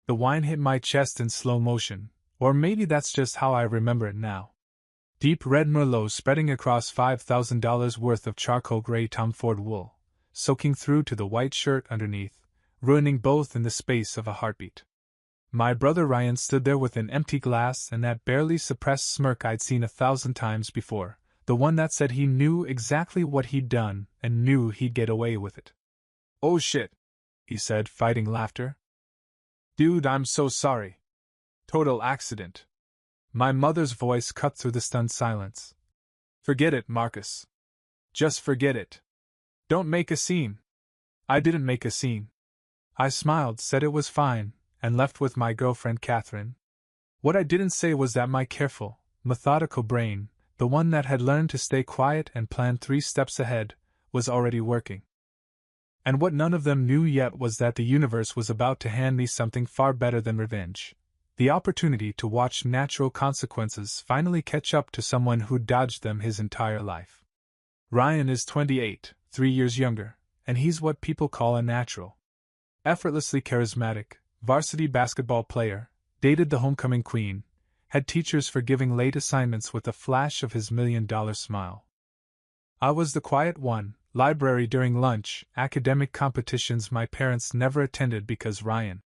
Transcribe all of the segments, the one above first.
The wine hit my chest in slow motion, or maybe that's just how I remember it now. Deep red Merlot spreading across $5,000 worth of charcoal gray Tom Ford wool, soaking through to the white shirt underneath, ruining both in the space of a heartbeat. My brother Ryan stood there with an empty glass and that barely suppressed smirk I'd seen 1,000 times before, the one that said he knew exactly what he'd done and knew he'd get away with it. "Oh shit," he said, fighting laughter. "Dude, I'm so sorry. Total accident." My mother's voice cut through the stunned silence. "Forget it, Marcus. Just forget it. Don't make a scene." I didn't make a scene. I smiled, said it was fine, and left with my girlfriend Catherine. What I didn't say was that my careful, methodical brain, the one that had learned to stay quiet and plan 3 steps ahead, was already working. And what none of them knew yet was that the universe was about to hand me something far better than revenge. The opportunity to watch natural consequences finally catch up to someone who dodged them his entire life. Ryan is 28, 3 years younger, and he's what people call a natural. Effortlessly charismatic, varsity basketball player, dated the homecoming queen, had teachers forgiving late assignments with a flash of his $1 million smile. I was the quiet one, library during lunch, academic competitions my parents never attended because Ryan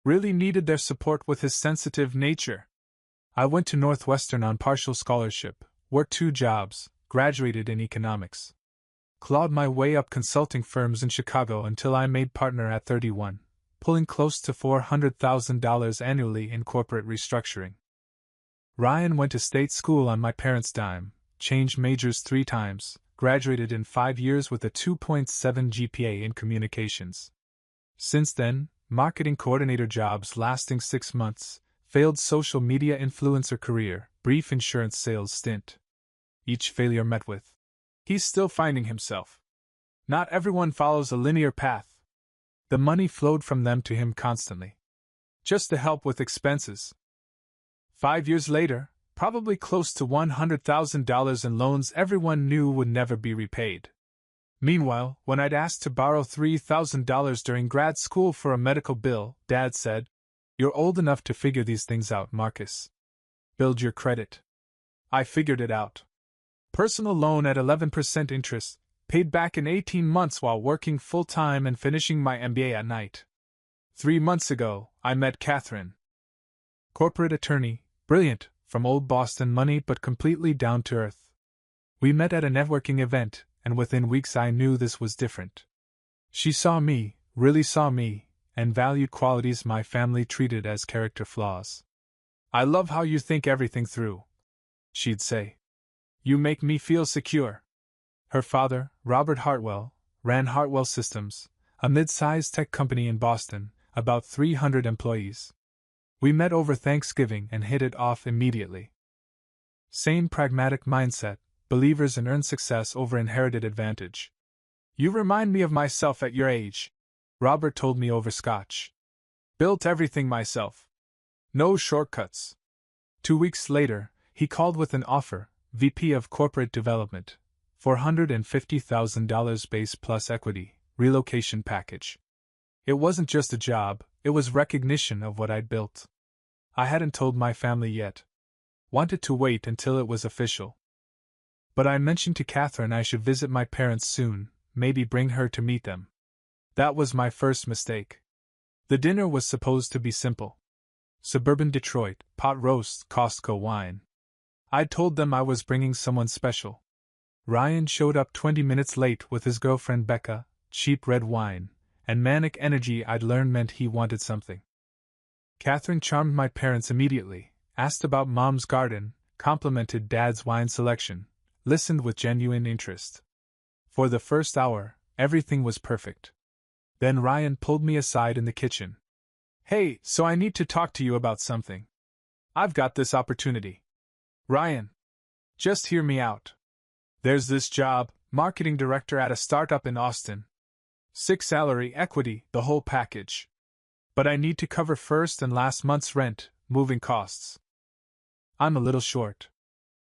really needed their support with his sensitive nature. I went to Northwestern on partial scholarship, worked 2 jobs, graduated in economics. Clawed my way up consulting firms in Chicago until I made partner at 31, pulling close to $400,000 annually in corporate restructuring. Ryan went to state school on my parents' dime, changed majors 3 times, graduated in 5 years with a 2.7 GPA in communications. Since then, marketing coordinator jobs lasting 6 months, failed social media influencer career, brief insurance sales stint. Each failure met with, "He's still finding himself." Not everyone follows a linear path. The money flowed from them to him constantly, just to help with expenses. 5 years later, probably close to $100,000 in loans everyone knew would never be repaid. Meanwhile, when I'd asked to borrow $3,000 during grad school for a medical bill, Dad said, "You're old enough to figure these things out, Marcus. Build your credit." I figured it out. Personal loan at 11% interest, paid back in 18 months while working full-time and finishing my MBA at night. 3 months ago, I met Catherine. Corporate attorney, brilliant, from old Boston money but completely down to earth. We met at a networking event, and within weeks I knew this was different. She saw me, really saw me, and valued qualities my family treated as character flaws. "I love how you think everything through," she'd say. "You make me feel secure." Her father, Robert Hartwell, ran Hartwell Systems, a mid-sized tech company in Boston, about 300 employees. We met over Thanksgiving and hit it off immediately. Same pragmatic mindset, believers in earned success over inherited advantage. "You remind me of myself at your age," Robert told me over scotch. "Built everything myself. No shortcuts." 2 weeks later, he called with an offer, VP of Corporate Development, $450,000 base plus equity, relocation package. It wasn't just a job, it was recognition of what I'd built. I hadn't told my family yet. Wanted to wait until it was official. But I mentioned to Catherine I should visit my parents soon, maybe bring her to meet them. That was my first mistake. The dinner was supposed to be simple. Suburban Detroit, pot roast, Costco wine. I'd told them I was bringing someone special. Ryan showed up 20 minutes late with his girlfriend Becca, cheap red wine, and manic energy I'd learned meant he wanted something. Catherine charmed my parents immediately, asked about Mom's garden, complimented Dad's wine selection, listened with genuine interest. For the first hour, everything was perfect. Then Ryan pulled me aside in the kitchen. "Hey, so I need to talk to you about something. I've got this opportunity. Ryan, just hear me out. There's this job, marketing director at a startup in Austin. 6 salary, equity, the whole package. But I need to cover first and last month's rent, moving costs. I'm a little short."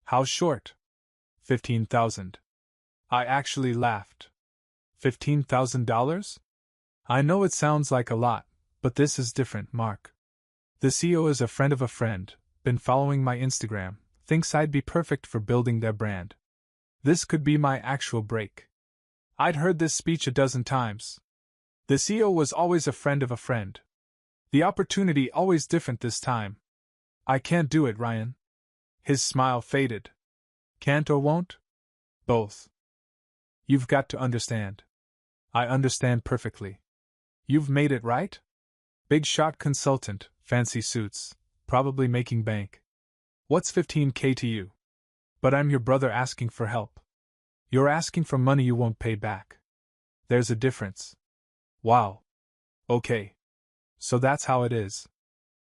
"How short?" $15,000. I actually laughed. $15,000? I know it sounds like a lot, but this is different, Mark. The CEO is a friend of a friend, been following my Instagram, thinks I'd be perfect for building their brand. This could be my actual break. I'd heard this speech a dozen times. The CEO was always a friend of a friend. The opportunity always different this time. I can't do it, Ryan. His smile faded. Can't or won't? Both. You've got to understand. I understand perfectly. You've made it, right? Big shot consultant, fancy suits, probably making bank. What's 15K to you? But I'm your brother asking for help. You're asking for money you won't pay back. There's a difference. Wow. Okay. So that's how it is.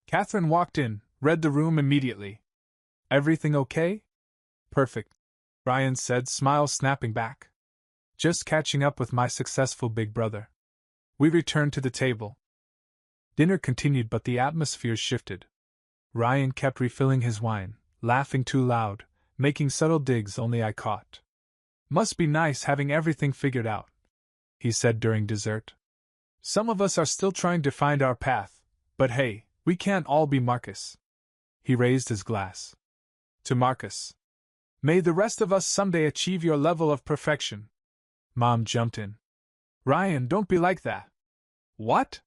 Catherine walked in, read the room immediately. Everything okay? Perfect, Ryan said, smile snapping back. Just catching up with my successful big brother. We returned to the table. Dinner continued, but the atmosphere shifted. Ryan kept refilling his wine, laughing too loud, making subtle digs only I caught. Must be nice having everything figured out, he said during dessert. Some of us are still trying to find our path, but hey, we can't all be Marcus. He raised his glass. To Marcus. May the rest of us someday achieve your level of perfection. Mom jumped in. Ryan, don't be like that. What?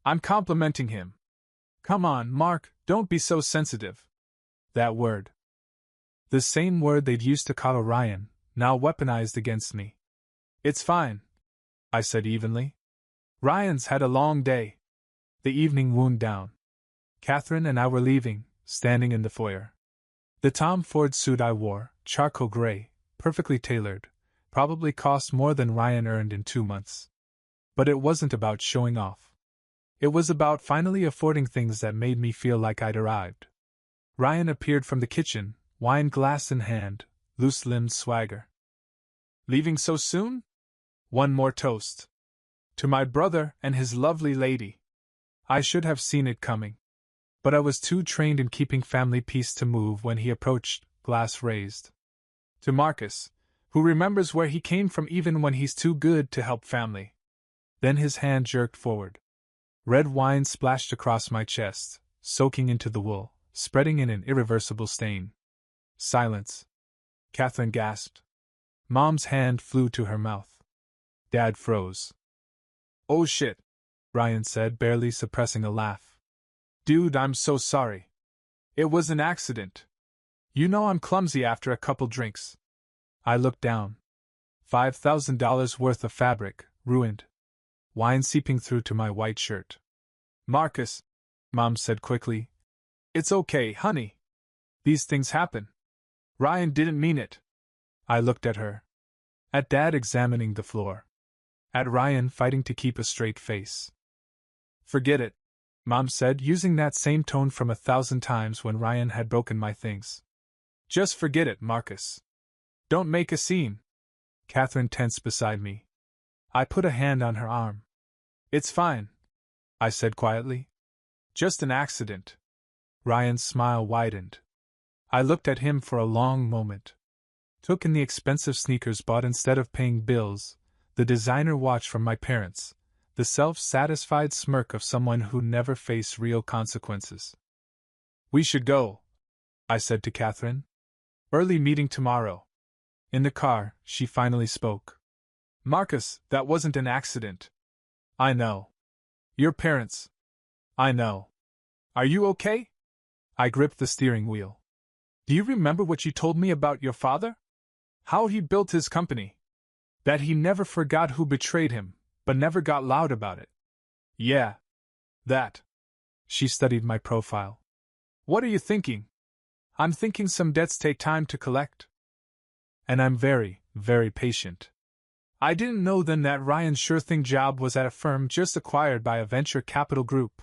I'm complimenting him. Come on, Mark, don't be so sensitive. That word. The same word they'd used to coddle Ryan, now weaponized against me. It's fine, I said evenly. Ryan's had a long day. The evening wound down. Catherine and I were leaving, standing in the foyer. The Tom Ford suit I wore, charcoal gray, perfectly tailored, probably cost more than Ryan earned in 2 months. But it wasn't about showing off. It was about finally affording things that made me feel like I'd arrived. Ryan appeared from the kitchen, wine glass in hand, loose-limbed swagger. Leaving so soon? One more toast. To my brother and his lovely lady. I should have seen it coming. But I was too trained in keeping family peace to move when he approached, glass raised. To Marcus, who remembers where he came from even when he's too good to help family. Then his hand jerked forward. Red wine splashed across my chest, soaking into the wool, spreading in an irreversible stain. Silence. Catherine gasped. Mom's hand flew to her mouth. Dad froze. Oh shit, Ryan said, barely suppressing a laugh. Dude, I'm so sorry. It was an accident. You know I'm clumsy after a couple drinks. I looked down. $5,000 worth of fabric, ruined. Wine seeping through to my white shirt. Marcus, Mom said quickly. It's okay, honey. These things happen. Ryan didn't mean it. I looked at her. At Dad examining the floor. At Ryan fighting to keep a straight face. Forget it, Mom said, using that same tone from 1,000 times when Ryan had broken my things. Just forget it, Marcus. Don't make a scene. Catherine tensed beside me. I put a hand on her arm. It's fine, I said quietly. Just an accident. Ryan's smile widened. I looked at him for a long moment. Took in the expensive sneakers bought instead of paying bills, the designer watch from my parents, the self-satisfied smirk of someone who never faced real consequences. We should go, I said to Catherine. Early meeting tomorrow. In the car, she finally spoke. Marcus, that wasn't an accident. I know. Your parents. I know. Are you okay? I gripped the steering wheel. Do you remember what you told me about your father? How he built his company. That he never forgot who betrayed him, but never got loud about it. Yeah. That. She studied my profile. What are you thinking? I'm thinking some debts take time to collect. And I'm very, very patient. I didn't know then that Ryan's sure thing job was at a firm just acquired by a venture capital group.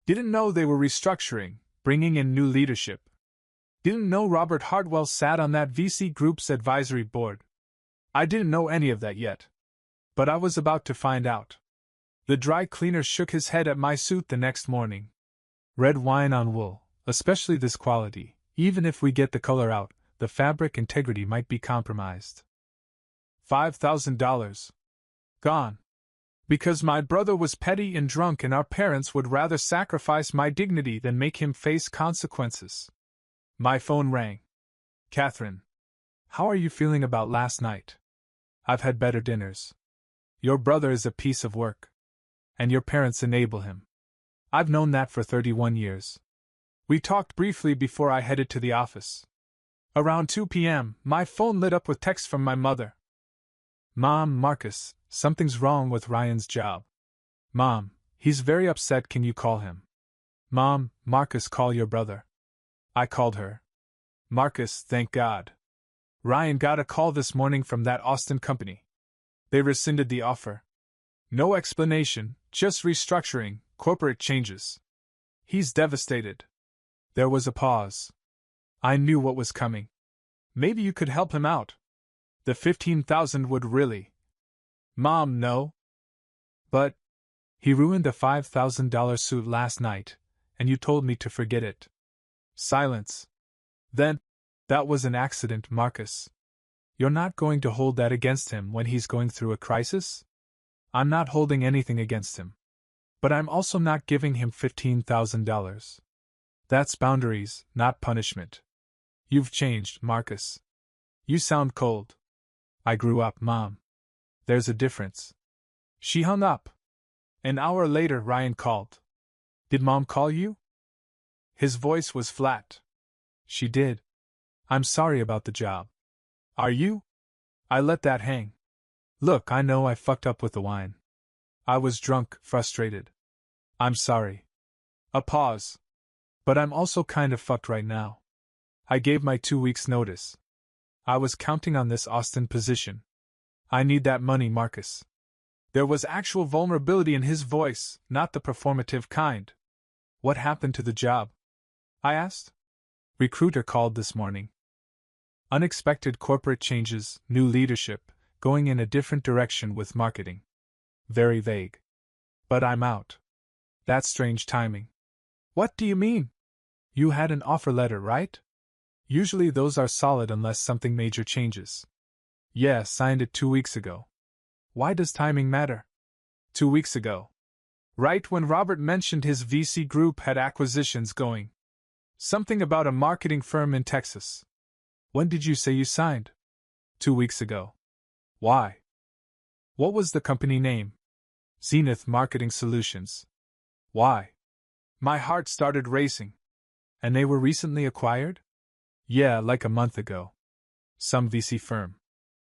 Didn't know they were restructuring, bringing in new leadership. Didn't know Robert Hartwell sat on that VC group's advisory board. I didn't know any of that yet. But I was about to find out. The dry cleaner shook his head at my suit the next morning. Red wine on wool, especially this quality, even if we get the color out, the fabric integrity might be compromised. $5,000. Gone. Because my brother was petty and drunk and our parents would rather sacrifice my dignity than make him face consequences. My phone rang. Catherine. How are you feeling about last night? I've had better dinners. Your brother is a piece of work. And your parents enable him. I've known that for 31 years. We talked briefly before I headed to the office. Around 2 p.m., my phone lit up with text from my mother. Mom, Marcus, something's wrong with Ryan's job. Mom, he's very upset, can you call him? Mom, Marcus, call your brother. I called her. Marcus, thank God. Ryan got a call this morning from that Austin company. They rescinded the offer. No explanation, just restructuring, corporate changes. He's devastated. There was a pause. I knew what was coming. Maybe you could help him out. The $15,000 would really. Mom, no. But he ruined a $5,000 suit last night, and you told me to forget it. Silence. Then, that was an accident, Marcus. You're not going to hold that against him when he's going through a crisis? I'm not holding anything against him. But I'm also not giving him $15,000. That's boundaries, not punishment. You've changed, Marcus. You sound cold. I grew up, Mom. There's a difference. She hung up. An hour later, Ryan called. Did Mom call you? His voice was flat. She did. I'm sorry about the job. Are you? I let that hang. Look, I know I fucked up with the wine. I was drunk, frustrated. I'm sorry. A pause. But I'm also kind of fucked right now. I gave my 2 weeks' notice. I was counting on this Austin position. I need that money, Marcus. There was actual vulnerability in his voice, not the performative kind. What happened to the job? I asked. Recruiter called this morning. Unexpected corporate changes, new leadership, going in a different direction with marketing. Very vague. But I'm out. That's strange timing. What do you mean? You had an offer letter, right? Usually those are solid unless something major changes. Yeah, signed it 2 weeks ago. Why does timing matter? 2 weeks ago. Right when Robert mentioned his VC group had acquisitions going. Something about a marketing firm in Texas. When did you say you signed? 2 weeks ago. Why? What was the company name? Zenith Marketing Solutions. Why? My heart started racing. And they were recently acquired? Yeah, like a month ago. Some VC firm.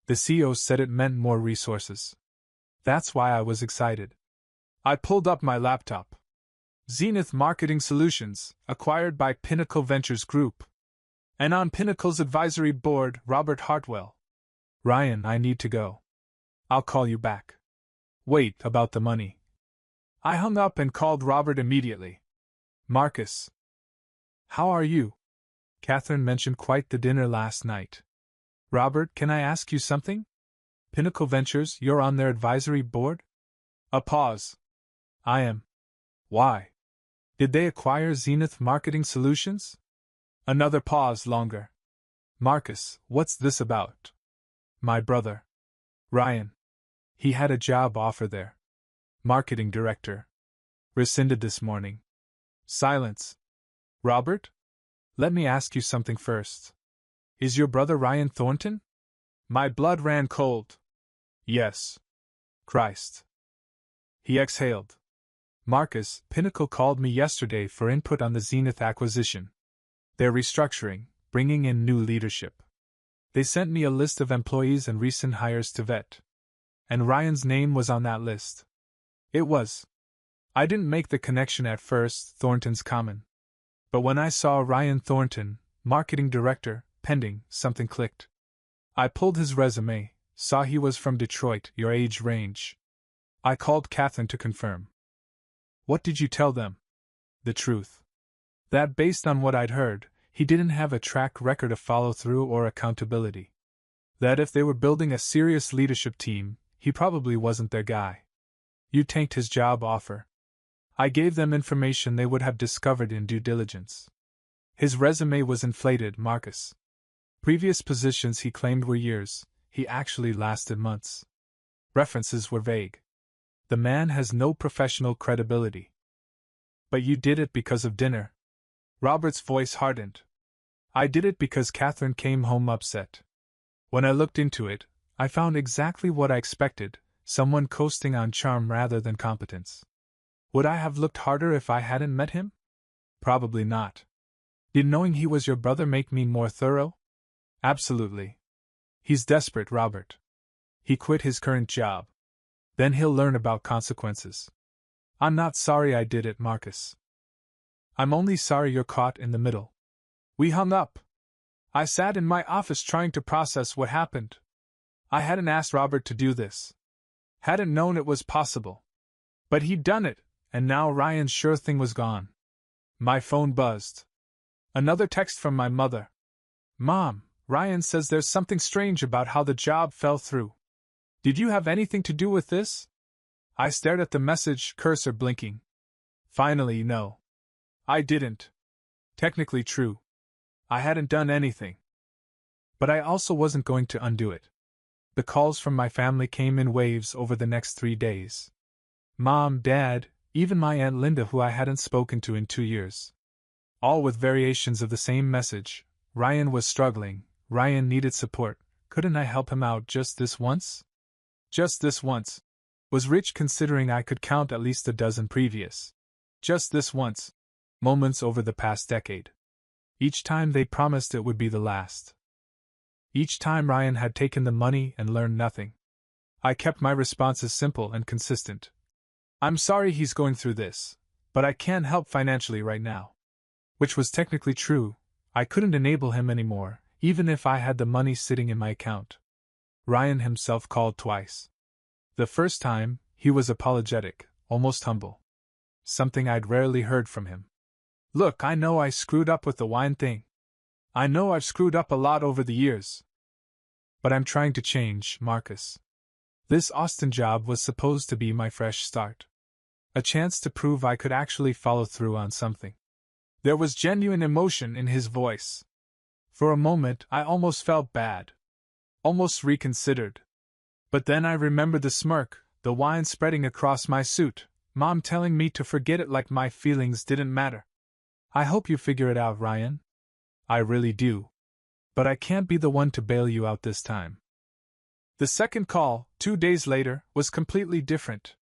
The CEO said it meant more resources. That's why I was excited. I pulled up my laptop. Zenith Marketing Solutions, acquired by Pinnacle Ventures Group. And on Pinnacle's advisory board, Robert Hartwell. Ryan, I need to go. I'll call you back. Wait, about the money. I hung up and called Robert immediately. Marcus. How are you? Catherine mentioned quite the dinner last night. Robert, can I ask you something? Pinnacle Ventures, you're on their advisory board? A pause. I am. Why? Did they acquire Zenith Marketing Solutions? Another pause longer. Marcus, what's this about? My brother. Ryan. He had a job offer there. Marketing director. Rescinded this morning. Silence. Robert? Let me ask you something first. Is your brother Ryan Thornton? My blood ran cold. Yes. Christ. He exhaled. Marcus, Pinnacle called me yesterday for input on the Zenith acquisition. They're restructuring, bringing in new leadership. They sent me a list of employees and recent hires to vet. And Ryan's name was on that list. It was. I didn't make the connection at first, Thornton's common. But when I saw Ryan Thornton, marketing director, pending, something clicked. I pulled his resume, saw he was from Detroit, your age range. I called Catherine to confirm. What did you tell them? The truth. That based on what I'd heard, he didn't have a track record of follow-through or accountability. That if they were building a serious leadership team, he probably wasn't their guy. You tanked his job offer. I gave them information they would have discovered in due diligence. His resume was inflated, Marcus. Previous positions he claimed were years, he actually lasted months. References were vague. The man has no professional credibility. But you did it because of dinner. Robert's voice hardened. I did it because Catherine came home upset. When I looked into it, I found exactly what I expected, someone coasting on charm rather than competence. Would I have looked harder if I hadn't met him? Probably not. Did knowing he was your brother make me more thorough? Absolutely. He's desperate, Robert. He quit his current job. Then he'll learn about consequences. I'm not sorry I did it, Marcus. I'm only sorry you're caught in the middle. We hung up. I sat in my office trying to process what happened. I hadn't asked Robert to do this. Hadn't known it was possible. But he'd done it, and now Ryan's sure thing was gone. My phone buzzed. Another text from my mother. Mom, Ryan says there's something strange about how the job fell through. Did you have anything to do with this? I stared at the message, cursor blinking. Finally, no. I didn't. Technically true. I hadn't done anything. But I also wasn't going to undo it. The calls from my family came in waves over the next 3 days. Mom, Dad, even my Aunt Linda, who I hadn't spoken to in 2 years. All with variations of the same message. Ryan was struggling. Ryan needed support. Couldn't I help him out just this once? Just this once. Was rich considering I could count at least a dozen previous. Just this once. Moments over the past decade. Each time they promised it would be the last. Each time Ryan had taken the money and learned nothing. I kept my responses simple and consistent. I'm sorry he's going through this, but I can't help financially right now. Which was technically true. I couldn't enable him anymore, even if I had the money sitting in my account. Ryan himself called twice. The first time, he was apologetic, almost humble. Something I'd rarely heard from him. Look, I know I screwed up with the wine thing. I know I've screwed up a lot over the years. But I'm trying to change, Marcus. This Austin job was supposed to be my fresh start. A chance to prove I could actually follow through on something. There was genuine emotion in his voice. For a moment, I almost felt bad. Almost reconsidered. But then I remembered the smirk, the wine spreading across my suit, Mom telling me to forget it like my feelings didn't matter. I hope you figure it out, Ryan. I really do. But I can't be the one to bail you out this time. The second call, 2 days later, was completely different.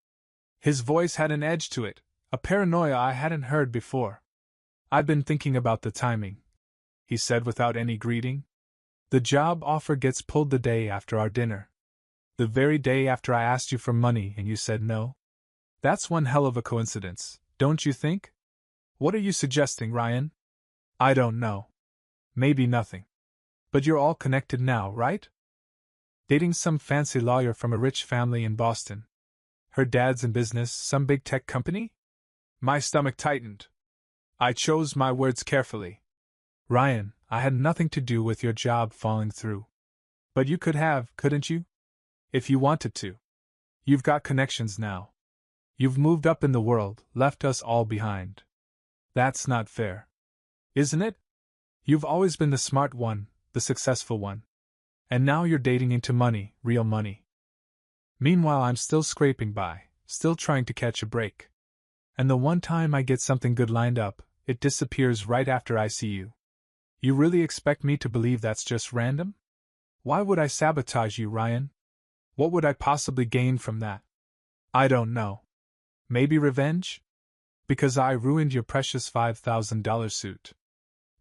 His voice had an edge to it, a paranoia I hadn't heard before. I've been thinking about the timing, he said without any greeting. The job offer gets pulled the day after our dinner. The very day after I asked you for money and you said no. That's one hell of a coincidence, don't you think? What are you suggesting, Ryan? I don't know. Maybe nothing. But you're all connected now, right? Dating some fancy lawyer from a rich family in Boston. Her dad's in business, some big tech company? My stomach tightened. I chose my words carefully. Ryan, I had nothing to do with your job falling through. But you could have, couldn't you? If you wanted to. You've got connections now. You've moved up in the world, left us all behind. That's not fair. Isn't it? You've always been the smart one, the successful one. And now you're dating into money, real money. Meanwhile, I'm still scraping by, still trying to catch a break. And the one time I get something good lined up, it disappears right after I see you. You really expect me to believe that's just random? Why would I sabotage you, Ryan? What would I possibly gain from that? I don't know. Maybe revenge? Because I ruined your precious $5,000 suit.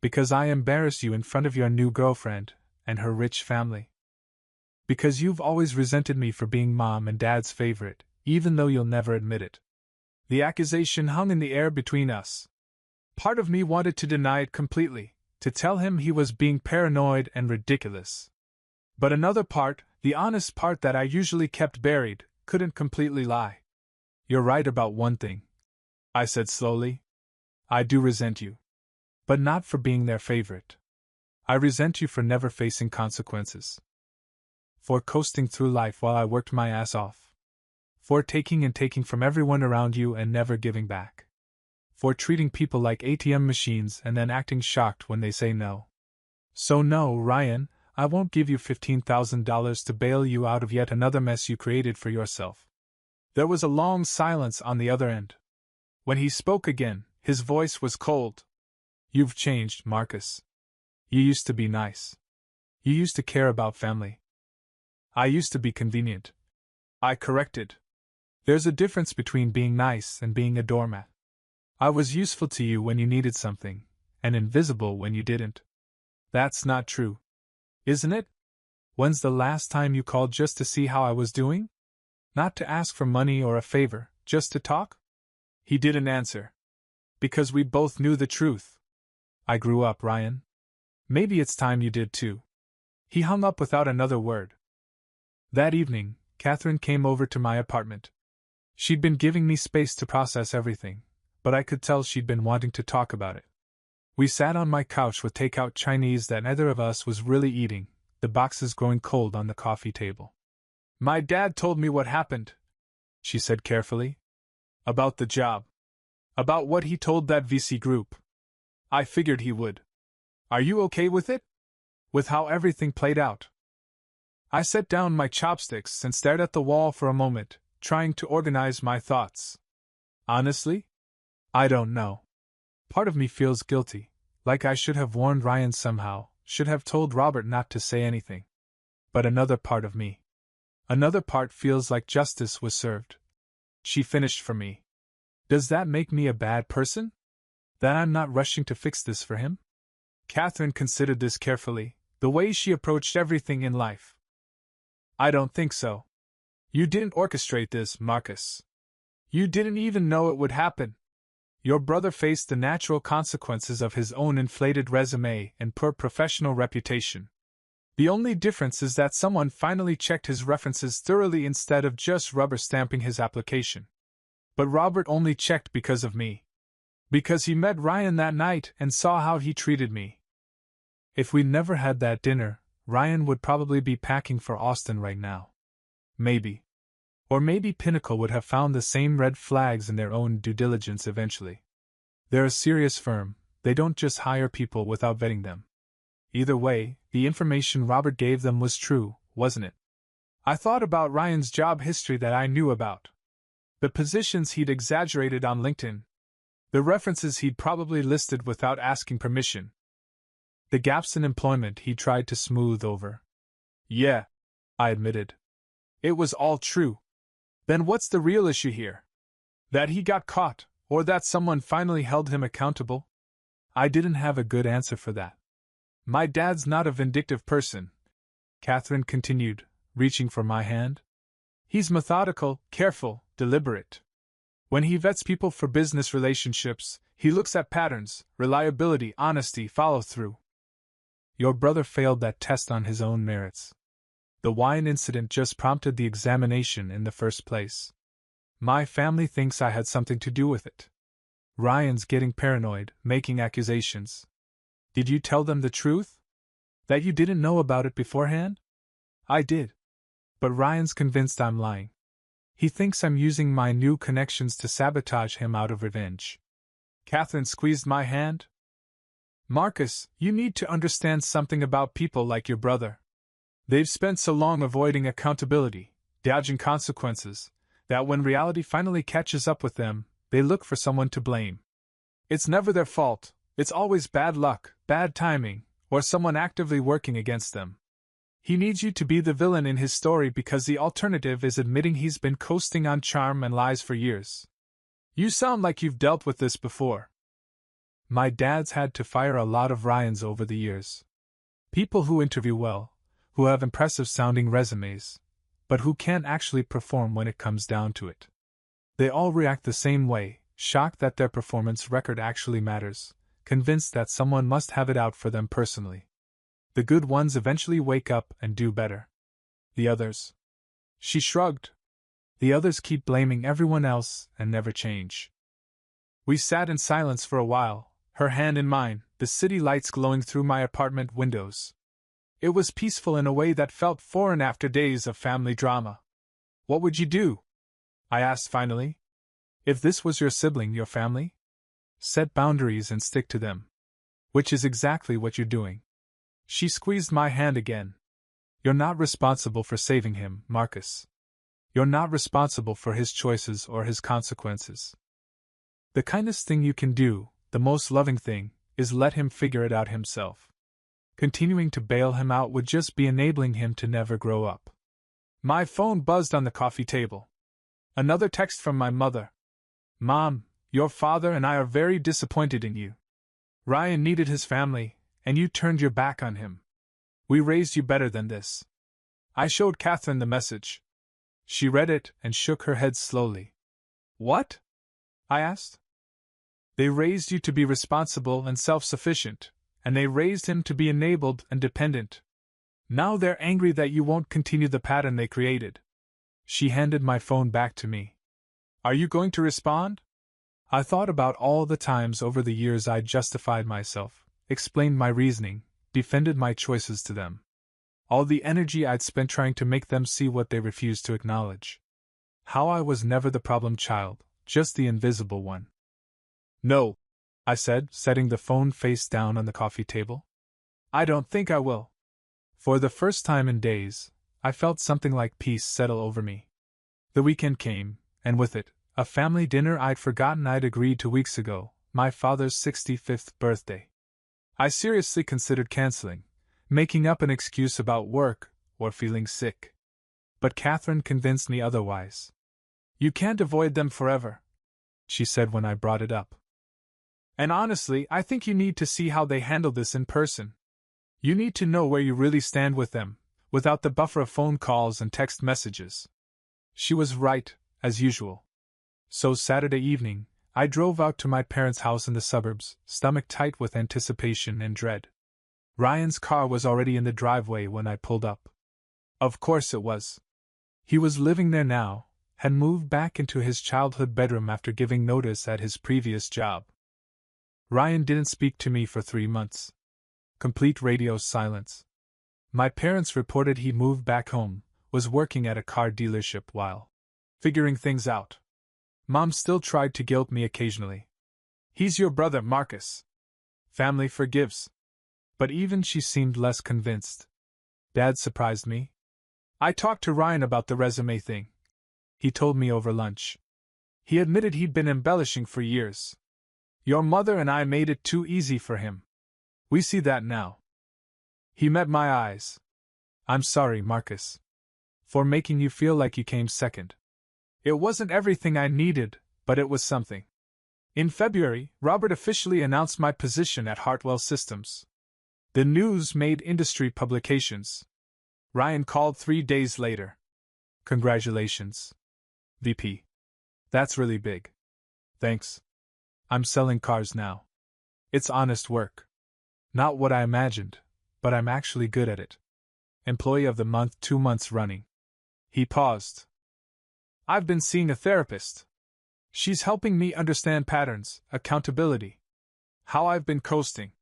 Because I embarrassed you in front of your new girlfriend and her rich family. Because you've always resented me for being Mom and Dad's favorite, even though you'll never admit it. The accusation hung in the air between us. Part of me wanted to deny it completely, to tell him he was being paranoid and ridiculous. But another part, the honest part that I usually kept buried, couldn't completely lie. You're right about one thing, I said slowly. I do resent you. But not for being their favorite. I resent you for never facing consequences. For coasting through life while I worked my ass off. For taking and taking from everyone around you and never giving back. For treating people like ATM machines and then acting shocked when they say no. So no, Ryan, I won't give you $15,000 to bail you out of yet another mess you created for yourself. There was a long silence on the other end. When he spoke again, his voice was cold. "You've changed, Marcus. You used to be nice. You used to care about family. I used to be convenient," I corrected. "There's a difference between being nice and being a doormat. I was useful to you when you needed something, and invisible when you didn't." "That's not true. Isn't it? When's the last time you called just to see how I was doing? Not to ask for money or a favor, just to talk?" He didn't answer. Because we both knew the truth. "I grew up, Ryan. Maybe it's time you did too." He hung up without another word. That evening, Catherine came over to my apartment. She'd been giving me space to process everything, but I could tell she'd been wanting to talk about it. We sat on my couch with takeout Chinese that neither of us was really eating, the boxes growing cold on the coffee table. "My dad told me what happened," she said carefully. "About the job. About what he told that VC group. I figured he would. Are you okay with it? With how everything played out?" I set down my chopsticks and stared at the wall for a moment, trying to organize my thoughts. Honestly? I don't know. Part of me feels guilty, like I should have warned Ryan somehow, should have told Robert not to say anything. But another part feels like justice was served. She finished for me. Does that make me a bad person? That I'm not rushing to fix this for him? Catherine considered this carefully, the way she approached everything in life. "I don't think so. You didn't orchestrate this, Marcus. You didn't even know it would happen. Your brother faced the natural consequences of his own inflated resume and poor professional reputation. The only difference is that someone finally checked his references thoroughly instead of just rubber stamping his application. But Robert only checked because of me. Because he met Ryan that night and saw how he treated me. If we'd never had that dinner, Ryan would probably be packing for Austin right now. Maybe. Or maybe Pinnacle would have found the same red flags in their own due diligence eventually. They're a serious firm, they don't just hire people without vetting them. Either way, the information Robert gave them was true, wasn't it? I thought about Ryan's job history that I knew about. The positions he'd exaggerated on LinkedIn. The references he'd probably listed without asking permission. The gaps in employment he tried to smooth over. Yeah, I admitted. It was all true. Then what's the real issue here? That he got caught, or that someone finally held him accountable? I didn't have a good answer for that. My dad's not a vindictive person, Catherine continued, reaching for my hand. He's methodical, careful, deliberate. When he vets people for business relationships, he looks at patterns, reliability, honesty, follow-through. Your brother failed that test on his own merits. The wine incident just prompted the examination in the first place. My family thinks I had something to do with it. Ryan's getting paranoid, making accusations. Did you tell them the truth? That you didn't know about it beforehand? I did. But Ryan's convinced I'm lying. He thinks I'm using my new connections to sabotage him out of revenge. Catherine squeezed my hand. Marcus, you need to understand something about people like your brother. They've spent so long avoiding accountability, dodging consequences, that when reality finally catches up with them, they look for someone to blame. It's never their fault, it's always bad luck, bad timing, or someone actively working against them. He needs you to be the villain in his story because the alternative is admitting he's been coasting on charm and lies for years. You sound like you've dealt with this before. My dad's had to fire a lot of Ryans over the years. People who interview well, who have impressive-sounding resumes, but who can't actually perform when it comes down to it. They all react the same way, shocked that their performance record actually matters, convinced that someone must have it out for them personally. The good ones eventually wake up and do better. The others? She shrugged. The others keep blaming everyone else and never change. We sat in silence for a while, her hand in mine, the city lights glowing through my apartment windows. It was peaceful in a way that felt foreign after days of family drama. What would you do? I asked finally. If this was your sibling, your family? Set boundaries and stick to them. Which is exactly what you're doing. She squeezed my hand again. You're not responsible for saving him, Marcus. You're not responsible for his choices or his consequences. The kindest thing you can do, the most loving thing, is let him figure it out himself. Continuing to bail him out would just be enabling him to never grow up. My phone buzzed on the coffee table. Another text from my mother. Mom, your father and I are very disappointed in you. Ryan needed his family, and you turned your back on him. We raised you better than this. I showed Catherine the message. She read it and shook her head slowly. What? I asked. They raised you to be responsible and self-sufficient, and they raised him to be enabled and dependent. Now they're angry that you won't continue the pattern they created. She handed my phone back to me. Are you going to respond? I thought about all the times over the years I'd justified myself, explained my reasoning, defended my choices to them. All the energy I'd spent trying to make them see what they refused to acknowledge. How I was never the problem child, just the invisible one. No, I said, setting the phone face down on the coffee table. I don't think I will. For the first time in days, I felt something like peace settle over me. The weekend came, and with it, a family dinner I'd forgotten I'd agreed to weeks ago, my father's 65th birthday. I seriously considered canceling, making up an excuse about work or feeling sick. But Catherine convinced me otherwise. You can't avoid them forever, she said when I brought it up. And honestly, I think you need to see how they handle this in person. You need to know where you really stand with them, without the buffer of phone calls and text messages. She was right, as usual. So Saturday evening, I drove out to my parents' house in the suburbs, stomach tight with anticipation and dread. Ryan's car was already in the driveway when I pulled up. Of course it was. He was living there now, had moved back into his childhood bedroom after giving notice at his previous job. Ryan didn't speak to me for 3 months. Complete radio silence. My parents reported he moved back home, was working at a car dealership while figuring things out. Mom still tried to guilt me occasionally. He's your brother, Marcus. Family forgives. But even she seemed less convinced. Dad surprised me. I talked to Ryan about the resume thing. He told me over lunch. He admitted he'd been embellishing for years. Your mother and I made it too easy for him. We see that now. He met my eyes. I'm sorry, Marcus, for making you feel like you came second. It wasn't everything I needed, but it was something. In February, Robert officially announced my position at Hartwell Systems. The news made industry publications. Ryan called 3 days later. Congratulations, VP. That's really big. Thanks. I'm selling cars now. It's honest work. Not what I imagined, but I'm actually good at it. Employee of the month 2 months running. He paused. I've been seeing a therapist. She's helping me understand patterns, accountability. How I've been coasting.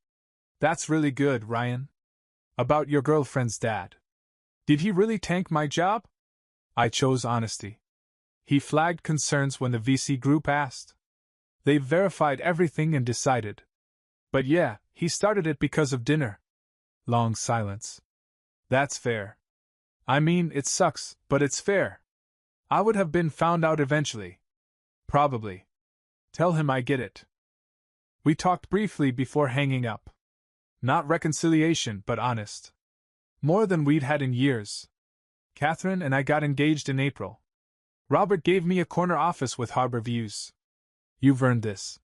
That's really good, Ryan. About your girlfriend's dad. Did he really tank my job? I chose honesty. He flagged concerns when the VC group asked. They've verified everything and decided. But yeah, he started it because of dinner. Long silence. That's fair. I mean, it sucks, but it's fair. I would have been found out eventually. Probably. Tell him I get it. We talked briefly before hanging up. Not reconciliation, but honest. More than we'd had in years. Catherine and I got engaged in April. Robert gave me a corner office with harbor views. You've earned this.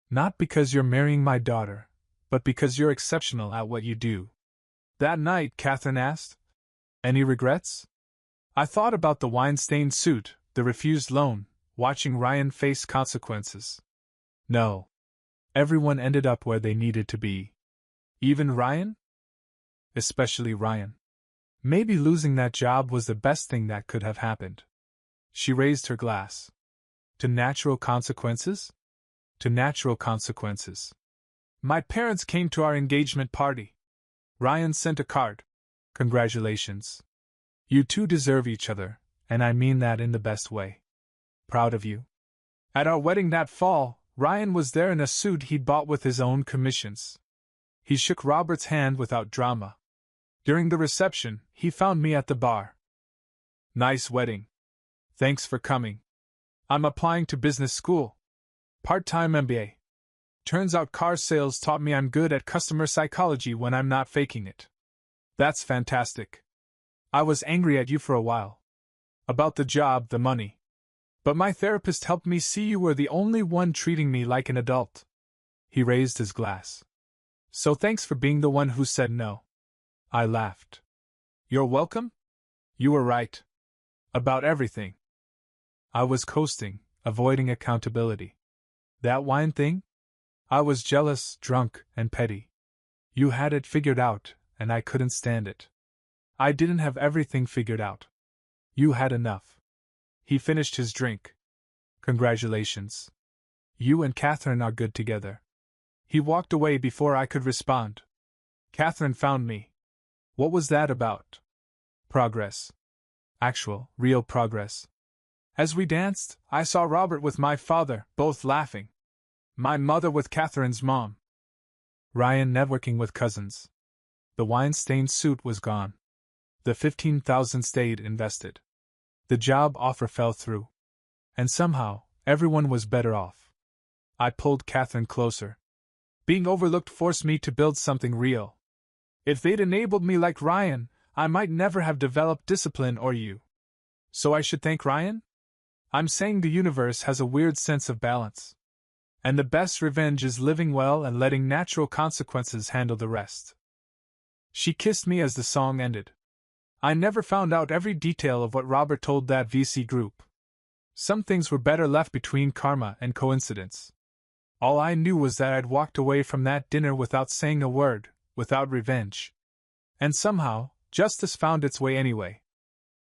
Not because you're marrying my daughter, but because you're exceptional at what you do. That night, Catherine asked, any regrets? I thought about the wine-stained suit, the refused loan, watching Ryan face consequences. No. Everyone ended up where they needed to be. Even Ryan? Especially Ryan. Maybe losing that job was the best thing that could have happened. She raised her glass. To natural consequences? To natural consequences. My parents came to our engagement party. Ryan sent a card. Congratulations. You two deserve each other, and I mean that in the best way. Proud of you. At our wedding that fall, Ryan was there in a suit he'd bought with his own commissions. He shook Robert's hand without drama. During the reception, he found me at the bar. Nice wedding. Thanks for coming. I'm applying to business school. Part-time MBA. Turns out car sales taught me I'm good at customer psychology when I'm not faking it. That's fantastic. I was angry at you for a while. About the job, the money. But my therapist helped me see you were the only one treating me like an adult. He raised his glass. So thanks for being the one who said no. I laughed. You're welcome? You were right. About everything. I was coasting, avoiding accountability. That wine thing? I was jealous, drunk, and petty. You had it figured out, and I couldn't stand it. I didn't have everything figured out. You had enough. He finished his drink. Congratulations. You and Catherine are good together. He walked away before I could respond. Catherine found me. What was that about? Progress. Actual, real progress. As we danced, I saw Robert with my father, both laughing. My mother with Catherine's mom. Ryan networking with cousins. The wine-stained suit was gone. The $15,000 stayed invested. The job offer fell through. And somehow, everyone was better off. I pulled Catherine closer. Being overlooked forced me to build something real. If they'd enabled me like Ryan, I might never have developed discipline or you. So I should thank Ryan? I'm saying the universe has a weird sense of balance. And the best revenge is living well and letting natural consequences handle the rest. She kissed me as the song ended. I never found out every detail of what Robert told that VC group. Some things were better left between karma and coincidence. All I knew was that I'd walked away from that dinner without saying a word, without revenge. And somehow, justice found its way anyway.